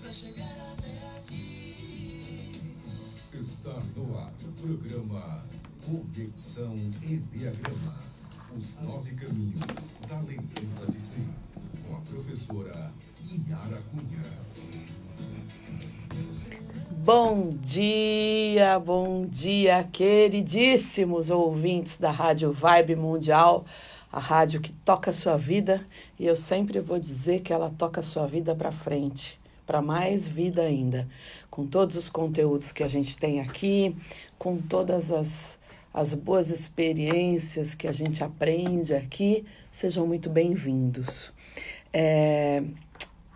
Está no ar o programa Conexão Enneagrama. Os 9 caminhos da lembrança de si. Com a professora Inara Cunha. Bom dia, queridíssimos ouvintes da Rádio Vibe Mundial, a rádio que toca a sua vida, e eu sempre vou dizer que ela toca a sua vida para frente, para mais vida ainda, com todos os conteúdos que a gente tem aqui, com todas as boas experiências que a gente aprende aqui. Sejam muito bem-vindos.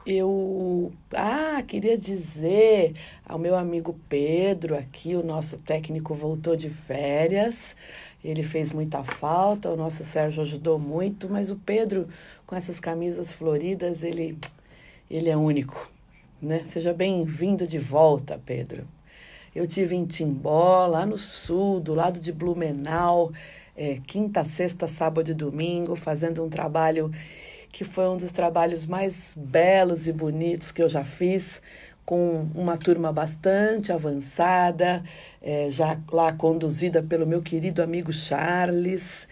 Eu queria dizer ao meu amigo Pedro aqui, o nosso técnico voltou de férias, ele fez muita falta, o nosso Sérgio ajudou muito, mas o Pedro, com essas camisas floridas, ele é único, né? Seja bem-vindo de volta, Pedro. Eu estive em Timbó, lá no sul, do lado de Blumenau, quinta, sexta, sábado e domingo, fazendo um trabalho que foi um dos trabalhos mais belos e bonitos que eu já fiz, com uma turma bastante avançada, já lá conduzida pelo meu querido amigo Charles,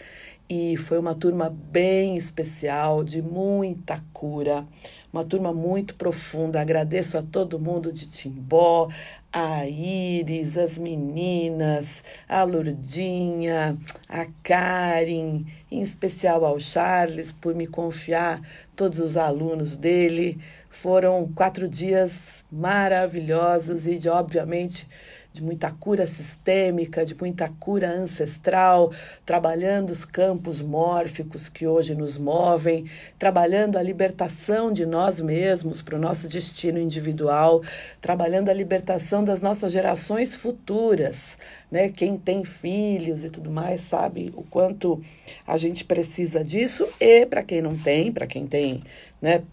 e foi uma turma bem especial, de muita cura, uma turma muito profunda. Agradeço a todo mundo de Timbó, a Iris, as meninas, a Lourdinha, a Karen, em especial ao Charles, por me confiar todos os alunos dele. Foram 4 dias maravilhosos e, obviamente, de muita cura sistêmica, de muita cura ancestral, trabalhando os campos mórficos que hoje nos movem, trabalhando a libertação de nós mesmos para o nosso destino individual, trabalhando a libertação das nossas gerações futuras, né? Quem tem filhos e tudo mais sabe o quanto a gente precisa disso, e para quem não tem, para quem tem, né?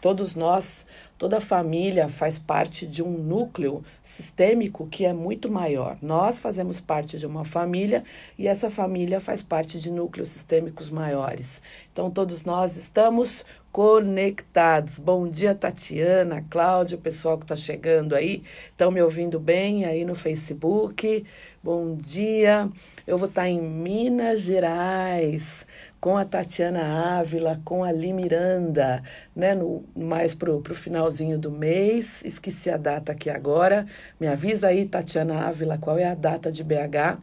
Todos nós, toda a família faz parte de um núcleo sistêmico que é muito maior. Nós fazemos parte de uma família e essa família faz parte de núcleos sistêmicos maiores. Então, todos nós estamos conectados. Bom dia, Tatiana, Cláudia, o pessoal que está chegando aí. Estão me ouvindo bem aí no Facebook? Bom dia. Eu vou estar em Minas Gerais, com a Tatiana Ávila, com a Li Miranda, né, mais pro finalzinho do mês. Esqueci a data aqui agora. Me avisa aí, Tatiana Ávila, qual é a data de BH,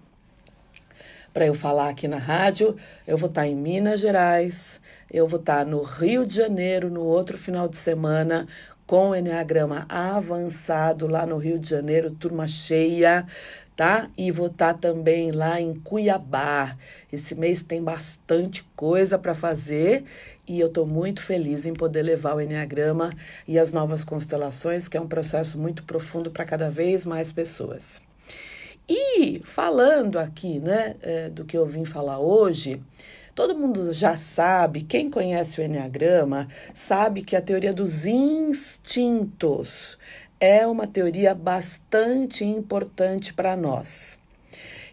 para eu falar aqui na rádio. Eu vou estar em Minas Gerais, eu vou estar no Rio de Janeiro no outro final de semana, com o Enneagrama avançado lá no Rio de Janeiro, turma cheia, tá? E vou estar também lá em Cuiabá. Esse mês tem bastante coisa para fazer e eu estou muito feliz em poder levar o Enneagrama e as novas constelações, que é um processo muito profundo para cada vez mais pessoas. E falando aqui, né, do que eu vim falar hoje, todo mundo já sabe, quem conhece o Enneagrama, sabe que a teoria dos instintos é uma teoria bastante importante para nós.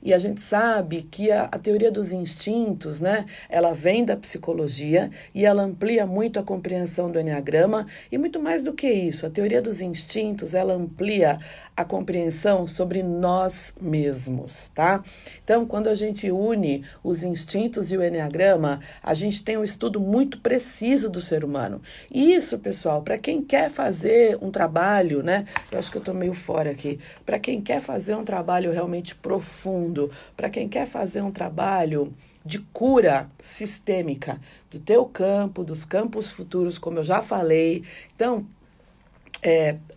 E a gente sabe que a teoria dos instintos, né, ela vem da psicologia e ela amplia muito a compreensão do Enneagrama. E muito mais do que isso, a teoria dos instintos, ela amplia a compreensão sobre nós mesmos, tá? Então, quando a gente une os instintos e o Enneagrama, a gente tem um estudo muito preciso do ser humano. E isso, pessoal, para quem quer fazer um trabalho, né, eu acho que eu estou meio fora aqui, para quem quer fazer um trabalho realmente profundo, para quem quer fazer um trabalho de cura sistêmica do teu campo, dos campos futuros, como eu já falei. Então,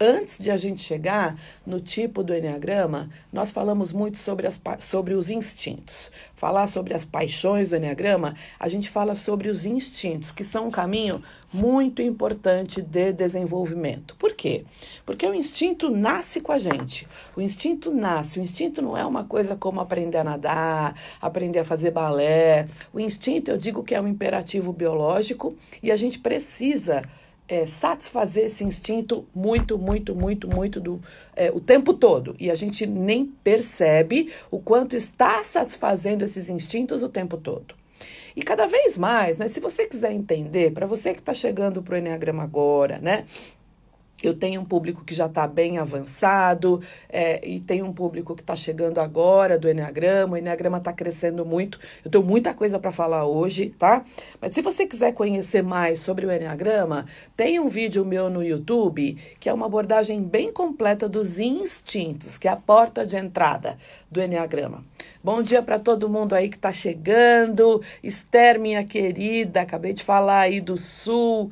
antes de a gente chegar no tipo do Enneagrama, nós falamos muito sobre os instintos. Falar sobre as paixões do Enneagrama, a gente fala sobre os instintos, que são um caminho muito importante de desenvolvimento. Por quê? Porque o instinto nasce com a gente. O instinto nasce. O instinto não é uma coisa como aprender a nadar, aprender a fazer balé. O instinto, eu digo que é um imperativo biológico e a gente precisa satisfazer esse instinto muito o tempo todo. E a gente nem percebe o quanto está satisfazendo esses instintos o tempo todo. E cada vez mais, né, se você quiser entender, para você que está chegando para o Enneagrama agora, né, Eu tenho um público que já está bem avançado, e tem um público que está chegando agora do Enneagrama. O Enneagrama está crescendo muito. Eu tenho muita coisa para falar hoje, tá? Mas se você quiser conhecer mais sobre o Enneagrama, tem um vídeo meu no YouTube que é uma abordagem bem completa dos instintos, que é a porta de entrada do Enneagrama. Bom dia para todo mundo aí que está chegando. Esther, minha querida, acabei de falar aí do Sul.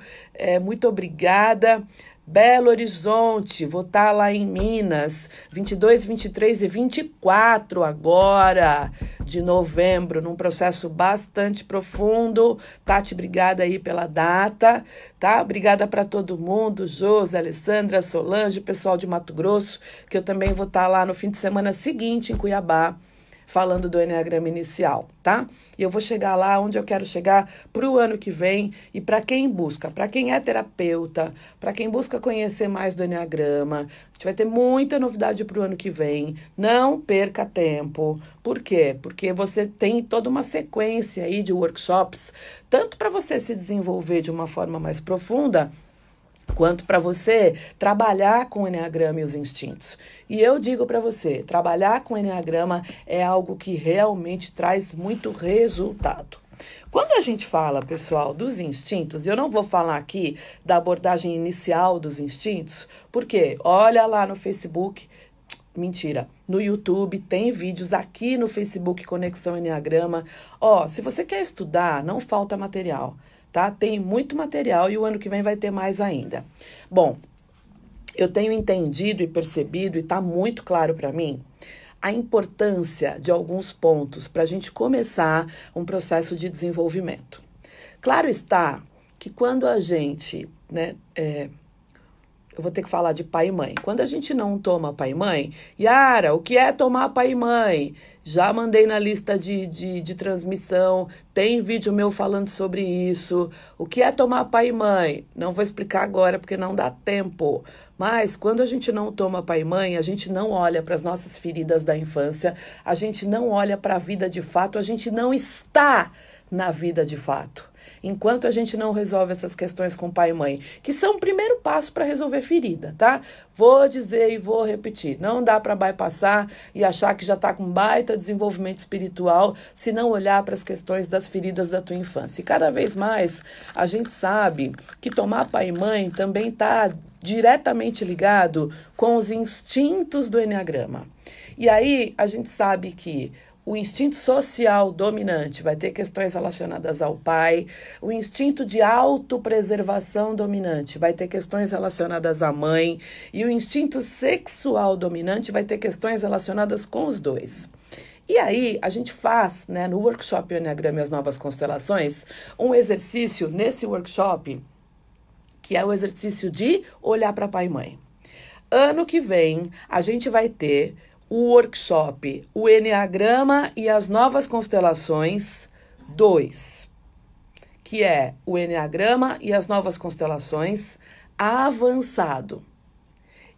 Muito obrigada. Belo Horizonte, vou estar lá em Minas, 22, 23 e 24 agora de novembro, num processo bastante profundo. Tati, obrigada aí pela data, tá? Obrigada para todo mundo, Josi, Alessandra, Solange, pessoal de Mato Grosso, que eu também vou estar lá no fim de semana seguinte em Cuiabá, falando do Enneagrama inicial, tá? E eu vou chegar lá onde eu quero chegar para o ano que vem. E para quem busca, para quem é terapeuta, para quem busca conhecer mais do Enneagrama, a gente vai ter muita novidade para o ano que vem. Não perca tempo. Por quê? Porque você tem toda uma sequência aí de workshops, tanto para você se desenvolver de uma forma mais profunda, quanto para você trabalhar com o Enneagrama e os instintos. E eu digo para você, trabalhar com o Enneagrama é algo que realmente traz muito resultado. Quando a gente fala, pessoal, dos instintos, eu não vou falar aqui da abordagem inicial dos instintos, porque olha lá no Facebook, mentira, no YouTube, tem vídeos aqui no Facebook Conexão Enneagrama. Se você quer estudar, não falta material. Tá? Tem muito material e o ano que vem vai ter mais ainda. Bom, eu tenho entendido e percebido, e está muito claro para mim, a importância de alguns pontos para a gente começar um processo de desenvolvimento. Claro está que quando a gente, eu vou ter que falar de pai e mãe. Quando a gente não toma pai e mãe, Yara, o que é tomar pai e mãe? Já mandei na lista de transmissão, tem vídeo meu falando sobre isso. O que é tomar pai e mãe? Não vou explicar agora porque não dá tempo. Mas quando a gente não toma pai e mãe, a gente não olha para as nossas feridas da infância, a gente não olha para a vida de fato, a gente não está na vida de fato. Enquanto a gente não resolve essas questões com pai e mãe, que são o primeiro passo para resolver ferida, tá? Vou dizer e vou repetir, não dá para bypassar e achar que já está com baita desenvolvimento espiritual se não olhar para as questões das feridas da tua infância. E cada vez mais a gente sabe que tomar pai e mãe também está diretamente ligado com os instintos do Enneagrama. E aí a gente sabe que o instinto social dominante vai ter questões relacionadas ao pai. O instinto de autopreservação dominante vai ter questões relacionadas à mãe. E o instinto sexual dominante vai ter questões relacionadas com os dois. E aí, a gente faz, no workshop Enneagrama e as Novas Constelações, um exercício nesse workshop, que é o exercício de olhar para pai e mãe. Ano que vem, a gente vai ter o workshop, o Enneagrama e as Novas Constelações 2, que é o Enneagrama e as Novas Constelações avançado.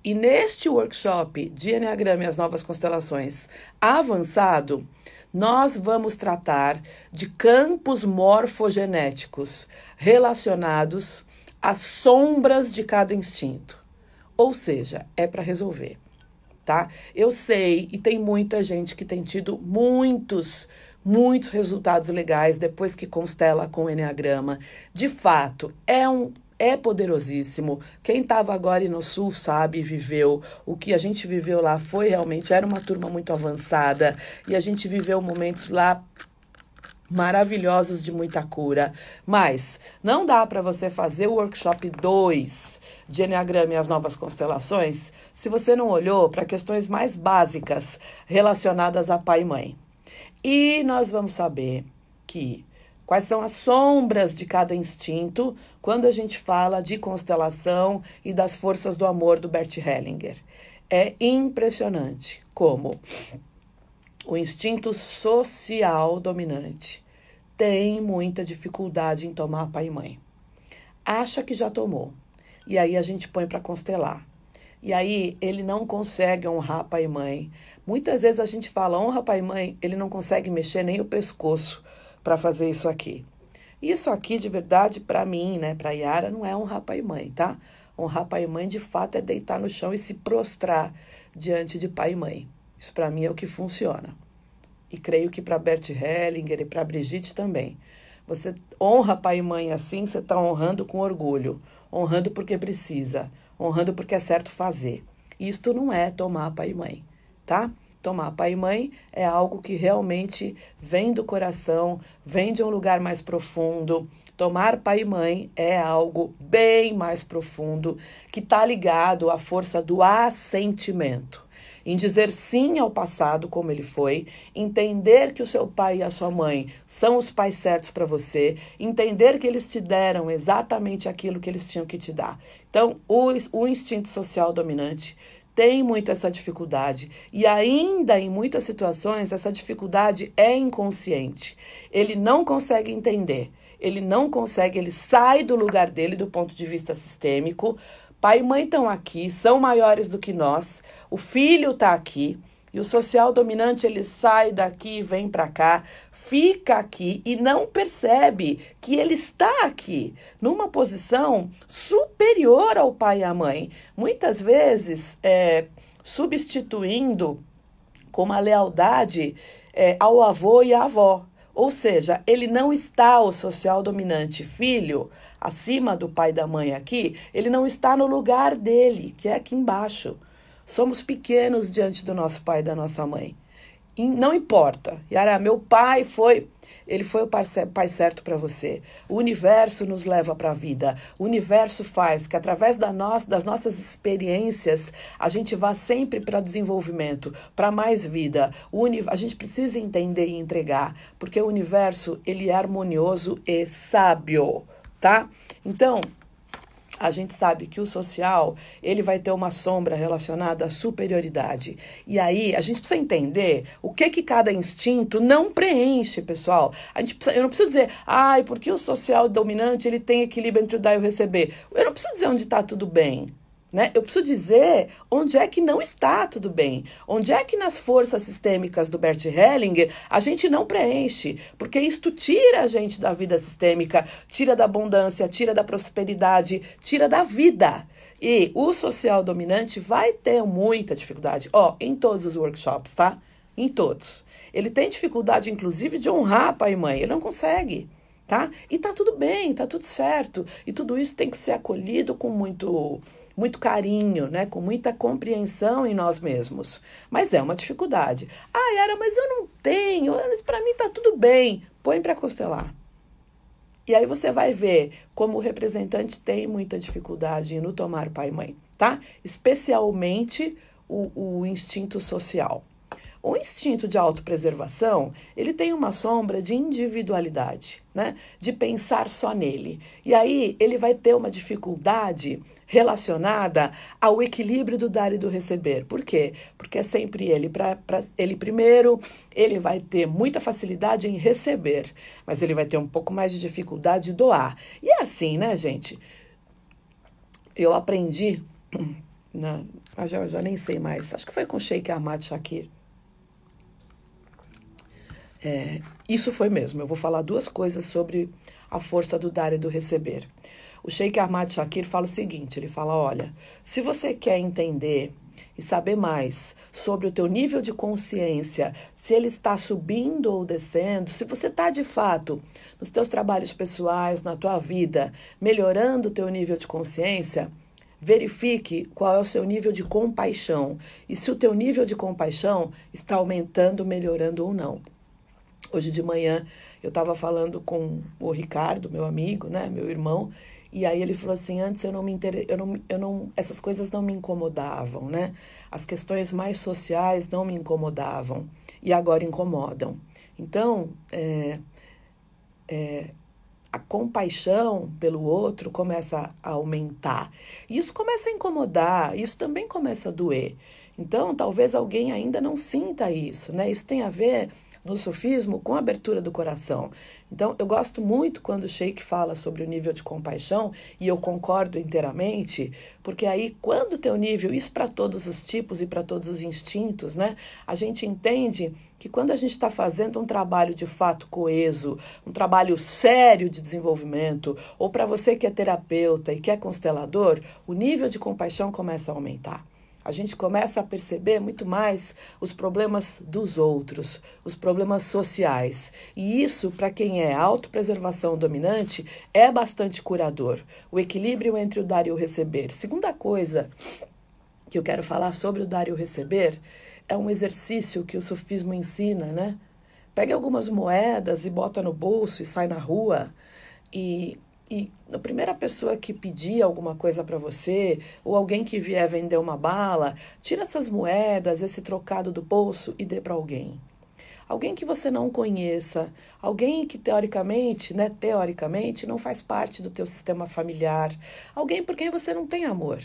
E neste workshop de Enneagrama e as Novas Constelações avançado, nós vamos tratar de campos morfogenéticos relacionados às sombras de cada instinto. Ou seja, é para resolver. Tá? Eu sei, e tem muita gente que tem tido muitos resultados legais depois que constela com o Enneagrama. De fato, é poderosíssimo. Quem estava agora no Sul sabe, viveu. O que a gente viveu lá era uma turma muito avançada, e a gente viveu momentos lá maravilhosos de muita cura. Mas não dá para você fazer o workshop 2 de Enneagrama e as Novas Constelações se você não olhou para questões mais básicas relacionadas a pai e mãe. E nós vamos saber quais são as sombras de cada instinto quando a gente fala de constelação e das forças do amor do Bert Hellinger. É impressionante como o instinto social dominante tem muita dificuldade em tomar pai e mãe. Acha que já tomou. E aí a gente põe para constelar. E aí ele não consegue honrar pai e mãe. Muitas vezes a gente fala honra pai e mãe, ele não consegue mexer nem o pescoço para fazer isso aqui. Isso aqui, de verdade, para mim, para Yara, não é honrar pai e mãe, tá? Honrar pai e mãe, de fato, é deitar no chão e se prostrar diante de pai e mãe. Isso, para mim, é o que funciona. E creio que para Bert Hellinger e para Brigitte também. Você honra pai e mãe assim, você está honrando com orgulho. Honrando porque precisa. Honrando porque é certo fazer. Isto não é tomar pai e mãe, tá? Tomar pai e mãe é algo que realmente vem do coração, vem de um lugar mais profundo. Tomar pai e mãe é algo bem mais profundo, que está ligado à força do assentimento. Em dizer sim ao passado como ele foi, entender que o seu pai e a sua mãe são os pais certos para você, entender que eles te deram exatamente aquilo que eles tinham que te dar. Então, o instinto social dominante tem muito essa dificuldade e ainda em muitas situações essa dificuldade é inconsciente. Ele não consegue entender, ele sai do lugar dele do ponto de vista sistêmico. Pai e mãe estão aqui, são maiores do que nós, o filho está aqui e o social dominante ele sai daqui, vem para cá, fica aqui e não percebe que ele está aqui, numa posição superior ao pai e à mãe. Muitas vezes substituindo com uma lealdade ao avô e à avó. Ou seja, ele não está, o social dominante filho, acima do pai e da mãe aqui, ele não está no lugar dele, que é aqui embaixo. Somos pequenos diante do nosso pai e da nossa mãe. E não importa. Yara, meu pai ele foi o pai certo para você. O universo nos leva para a vida. O universo faz que, através das nossas experiências, a gente vá sempre para desenvolvimento, para mais vida. A gente precisa entender e entregar, porque o universo ele é harmonioso e sábio, tá? Então, a gente sabe que o social, ele vai ter uma sombra relacionada à superioridade. E aí, a gente precisa entender o que cada instinto não preenche, pessoal. Eu não preciso dizer, porque o social dominante, ele tem equilíbrio entre o dar e o receber. Eu não preciso dizer onde está tudo bem, né? Eu preciso dizer onde é que não está tudo bem. Onde é que nas forças sistêmicas do Bert Hellinger a gente não preenche. Porque isto tira a gente da vida sistêmica, tira da abundância, tira da prosperidade, tira da vida. E o social dominante vai ter muita dificuldade. Em todos os workshops, tá? Em todos. Ele tem dificuldade, inclusive, de honrar pai e mãe. Ele não consegue, tá? E tá tudo bem, tá tudo certo. E tudo isso tem que ser acolhido com muito carinho, né? Com muita compreensão em nós mesmos. Mas é uma dificuldade. Yara, mas eu não tenho, para mim tá tudo bem. Põe para constelar. E aí você vai ver como o representante tem muita dificuldade no tomar pai e mãe, tá? Especialmente o instinto social. O instinto de autopreservação, ele tem uma sombra de individualidade, né? De pensar só nele. E aí ele vai ter uma dificuldade relacionada ao equilíbrio do dar e do receber. Por quê? Porque é sempre ele. Ele primeiro, ele vai ter muita facilidade em receber, mas ele vai ter um pouco mais de dificuldade de doar. E é assim, né, gente? Eu aprendi, já nem sei mais, acho que foi com Sheikh Ahmad Shakir. Isso foi mesmo. Eu vou falar duas coisas sobre a força do dar e do receber. O Sheikh Ahmad Shakir fala o seguinte, ele fala, olha, se você quer entender e saber mais sobre o teu nível de consciência, se ele está subindo ou descendo, se você está de fato nos teus trabalhos pessoais, na tua vida, melhorando o teu nível de consciência, verifique qual é o seu nível de compaixão e se o teu nível de compaixão está aumentando, melhorando ou não. Hoje de manhã eu estava falando com o Ricardo, meu amigo, né, meu irmão, e aí ele falou assim, antes essas coisas não me incomodavam, né? As questões mais sociais não me incomodavam e agora incomodam. Então, a compaixão pelo outro começa a aumentar. E isso começa a incomodar, isso também começa a doer. Então, talvez alguém ainda não sinta isso, né? Isso tem a ver no sufismo com abertura do coração. Então, eu gosto muito quando o Sheik fala sobre o nível de compaixão, e eu concordo inteiramente, porque aí, quando o teu nível, isso para todos os tipos e para todos os instintos, né? A gente entende que quando a gente está fazendo um trabalho de fato coeso, um trabalho sério de desenvolvimento, ou para você que é terapeuta e que é constelador, o nível de compaixão começa a aumentar. A gente começa a perceber muito mais os problemas dos outros, os problemas sociais. E isso, para quem é autopreservação dominante, é bastante curador. O equilíbrio entre o dar e o receber. Segunda coisa que eu quero falar sobre o dar e o receber é um exercício que o sufismo ensina, né? Pega algumas moedas e bota no bolso e sai na rua e a primeira pessoa que pedir alguma coisa para você, ou alguém que vier vender uma bala, tira essas moedas, esse trocado do bolso e dê para alguém. Alguém que você não conheça, alguém que teoricamente não faz parte do teu sistema familiar, alguém por quem você não tem amor.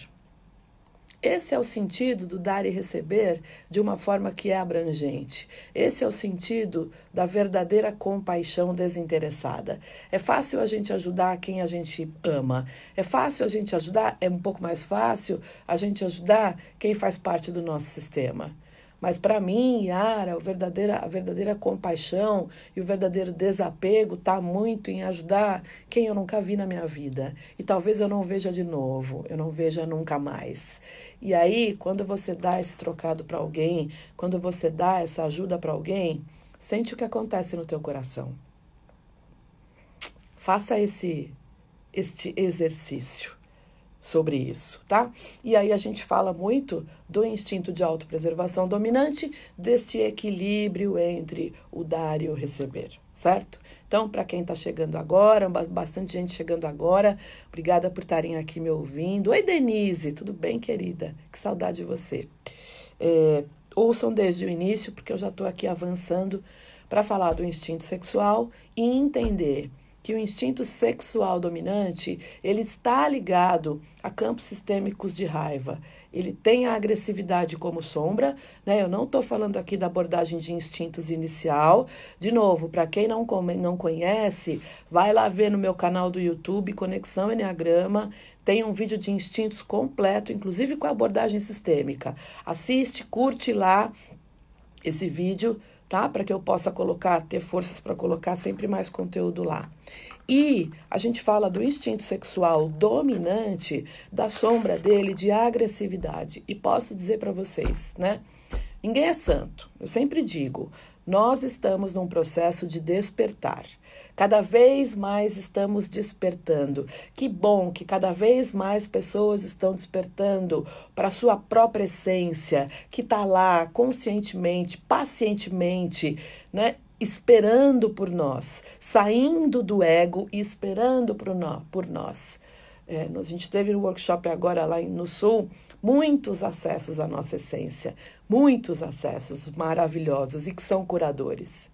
Esse é o sentido do dar e receber de uma forma que é abrangente. Esse é o sentido da verdadeira compaixão desinteressada. É fácil a gente ajudar quem a gente ama. É fácil a gente ajudar, é um pouco mais fácil a gente ajudar quem faz parte do nosso sistema. Mas para mim, Yara, a verdadeira compaixão e o verdadeiro desapego está muito em ajudar quem eu nunca vi na minha vida. E talvez eu não veja de novo, eu não veja nunca mais. E aí, quando você dá esse trocado para alguém, quando você dá essa ajuda para alguém, sente o que acontece no teu coração. Faça este exercício sobre isso, tá? E aí a gente fala muito do instinto de autopreservação dominante, deste equilíbrio entre o dar e o receber, certo? Então, para quem está chegando agora, bastante gente chegando agora, obrigada por estarem aqui me ouvindo. Oi, Denise, tudo bem, querida? Que saudade de você. Ouçam desde o início, porque eu já estou aqui avançando para falar do instinto sexual e entender que o instinto sexual dominante, ele está ligado a campos sistêmicos de raiva. Ele tem a agressividade como sombra, né? Eu não estou falando aqui da abordagem de instintos inicial. De novo, para quem não conhece, vai lá ver no meu canal do YouTube, Conexão Eneagrama, tem um vídeo de instintos completo, inclusive com a abordagem sistêmica. Assiste, curte lá esse vídeo, tá? Para que eu possa ter forças para colocar sempre mais conteúdo lá. E a gente fala do instinto sexual dominante, da sombra dele de agressividade. E posso dizer para vocês, né? Ninguém é santo. Eu sempre digo, nós estamos num processo de despertar. Cada vez mais estamos despertando. Que bom que cada vez mais pessoas estão despertando para a sua própria essência, que está lá conscientemente, pacientemente, né? Esperando por nós, saindo do ego e esperando por nós. A gente teve um workshop agora lá no Sul, muitos acessos à nossa essência, muitos acessos maravilhosos e que são curadores.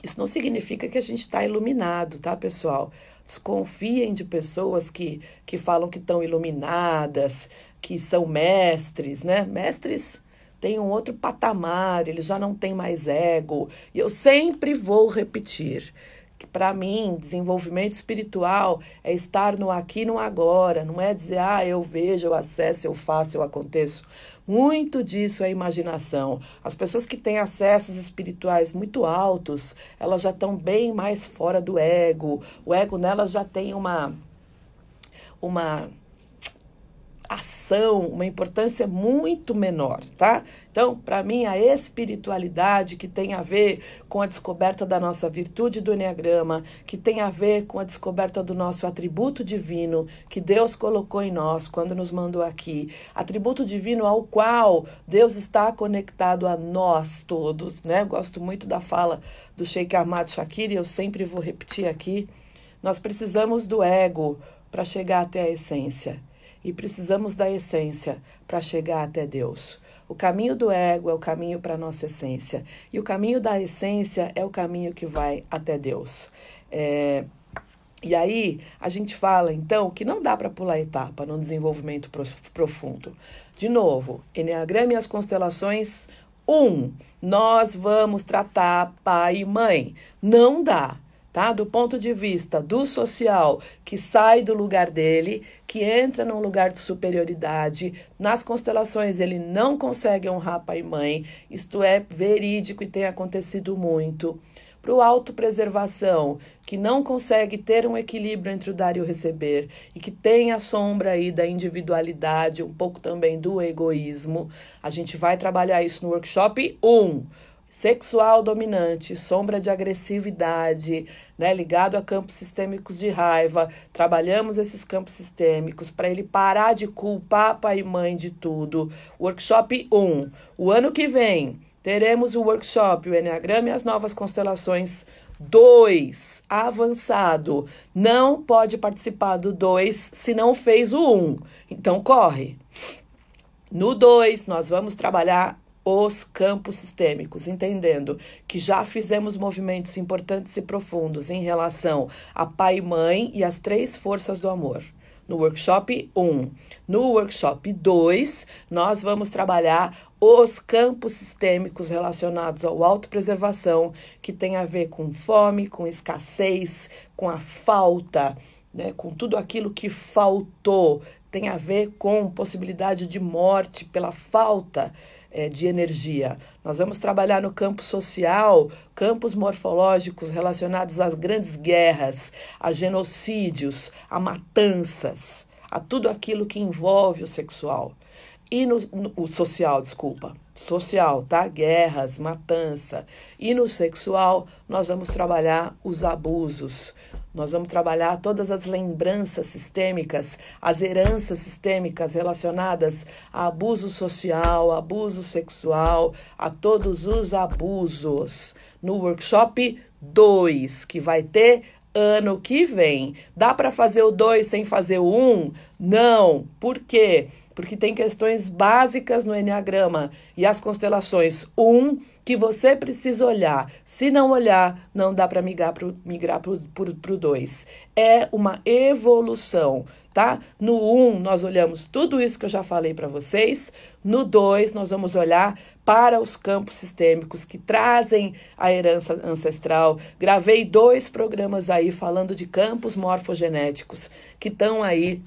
Isso não significa que a gente está iluminado, tá, pessoal? Desconfiem de pessoas que falam que estão iluminadas, que são mestres, né? Mestres têm um outro patamar, eles já não têm mais ego. E eu sempre vou repetir que, para mim, desenvolvimento espiritual é estar no aqui e no agora. Não é dizer, eu vejo, eu acesso, eu faço, eu aconteço. Muito disso é imaginação. As pessoas que têm acessos espirituais muito altos, elas já estão bem mais fora do ego. O ego nelas já tem uma ação, uma importância muito menor, tá? Então, para mim, a espiritualidade que tem a ver com a descoberta da nossa virtude do Eneagrama, que tem a ver com a descoberta do nosso atributo divino que Deus colocou em nós quando nos mandou aqui, atributo divino ao qual Deus está conectado a nós todos, né? Gosto muito da fala do Sheik Ahmad Shakir, e eu sempre vou repetir aqui, nós precisamos do ego para chegar até a essência. E precisamos da essência para chegar até Deus. O caminho do ego é o caminho para a nossa essência. E o caminho da essência é o caminho que vai até Deus. E aí, a gente fala, então, que não dá para pular etapa no desenvolvimento profundo. De novo, Eneagrama e as constelações Nós vamos tratar pai e mãe. Não dá. Tá? Do ponto de vista do social, que sai do lugar dele, que entra num lugar de superioridade, nas constelações ele não consegue honrar pai e mãe, isto é verídico e tem acontecido muito. Para o autopreservação, que não consegue ter um equilíbrio entre o dar e o receber, e que tem a sombra aí da individualidade, um pouco também do egoísmo, a gente vai trabalhar isso no workshop 1. Sexual dominante, sombra de agressividade, né, ligado a campos sistêmicos de raiva. Trabalhamos esses campos sistêmicos para ele parar de culpar pai e mãe de tudo. Workshop 1. O ano que vem teremos o workshop, o Enneagrama e as novas constelações 2, avançado. Não pode participar do 2 se não fez o 1. Então corre. No 2 nós vamos trabalhar os campos sistêmicos, entendendo que já fizemos movimentos importantes e profundos em relação a pai e mãe e as 3 forças do amor. No workshop 1. No workshop 2, nós vamos trabalhar os campos sistêmicos relacionados ao autopreservação, que tem a ver com fome, com escassez, com a falta, né, com tudo aquilo que faltou, tem a ver com possibilidade de morte pela falta de energia. Nós vamos trabalhar no campo social, campos morfológicos relacionados às grandes guerras, a genocídios, a matanças, a tudo aquilo que envolve o sexual. E o social, social, tá? Guerras, matança. E no sexual, nós vamos trabalhar os abusos. Nós vamos trabalhar todas as lembranças sistêmicas, as heranças sistêmicas relacionadas a abuso social, abuso sexual, a todos os abusos. No workshop 2, que vai ter ano que vem. Dá para fazer o 2 sem fazer o 1? Não. Por quê? Porque tem questões básicas no Enneagrama e as constelações 1 que você precisa olhar. Se não olhar, não dá para migrar para o 2. É uma evolução, tá? No 1, nós olhamos tudo isso que eu já falei para vocês. No 2, nós vamos olhar para os campos sistêmicos que trazem a herança ancestral. Gravei 2 programas aí falando de campos morfogenéticos que estão aí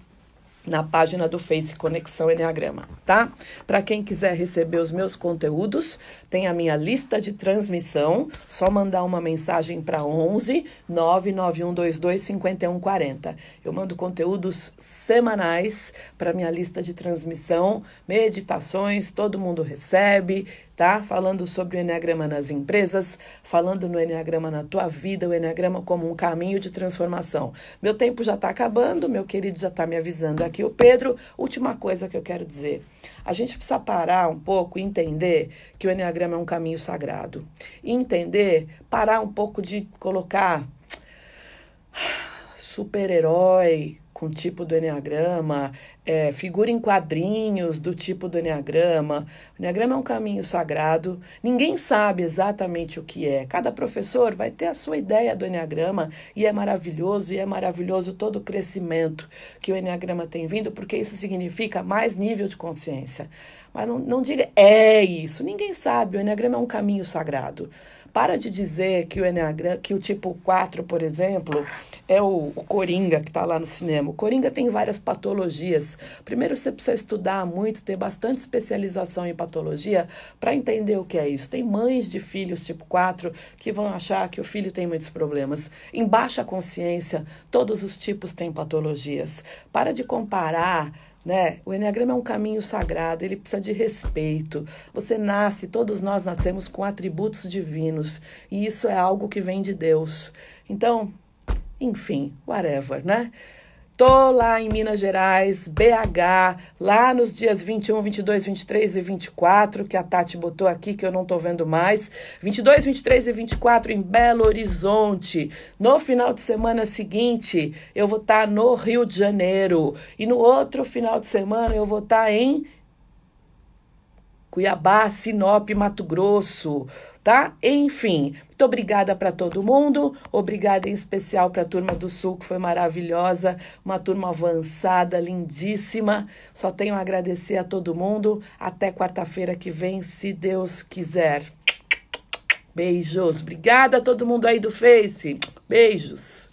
na página do Face Conexão Enneagrama, tá? Para quem quiser receber os meus conteúdos, tem a minha lista de transmissão, só mandar uma mensagem para 11 99122 5140. Eu mando conteúdos semanais para minha lista de transmissão, meditações, todo mundo recebe, tá? Falando sobre o Enneagrama nas empresas, falando no Enneagrama na tua vida, o Enneagrama como um caminho de transformação. Meu tempo já está acabando, meu querido já está me avisando aqui, o Pedro. Última coisa que eu quero dizer. A gente precisa parar um pouco e entender que o Enneagrama é um caminho sagrado. E entender, parar um pouco de colocar super-herói com o tipo do Enneagrama, figura em quadrinhos do tipo do Enneagrama. O Enneagrama é um caminho sagrado. Ninguém sabe exatamente o que é. Cada professor vai ter a sua ideia do Enneagrama e é maravilhoso todo o crescimento que o Enneagrama tem vindo, porque isso significa mais nível de consciência. Mas não diga, é isso. Ninguém sabe. O Enneagrama é um caminho sagrado. Para de dizer que o Enneagrama, que o tipo 4, por exemplo, é o Coringa que está lá no cinema. O Coringa tem várias patologias. Primeiro você precisa estudar muito, ter bastante especialização em patologia para entender o que é isso. Tem mães de filhos tipo 4 que vão achar que o filho tem muitos problemas. Em baixa consciência, todos os tipos têm patologias. Para de comparar, né? O Enneagrama é um caminho sagrado, ele precisa de respeito. Você nasce, todos nós nascemos com atributos divinos, e isso é algo que vem de Deus. Então, enfim, whatever, né? Tô lá em Minas Gerais, BH, lá nos dias 21, 22, 23 e 24, que a Tati botou aqui, que eu não tô vendo mais. 22, 23 e 24 em Belo Horizonte. No final de semana seguinte, eu vou estar no Rio de Janeiro. E no outro final de semana, eu vou estar em Cuiabá, Sinop, Mato Grosso, tá? Enfim, muito obrigada para todo mundo, obrigada em especial para a turma do Sul, que foi maravilhosa, uma turma avançada, lindíssima. Só tenho a agradecer a todo mundo. Até quarta-feira que vem, se Deus quiser. Beijos. Obrigada a todo mundo aí do Face. Beijos.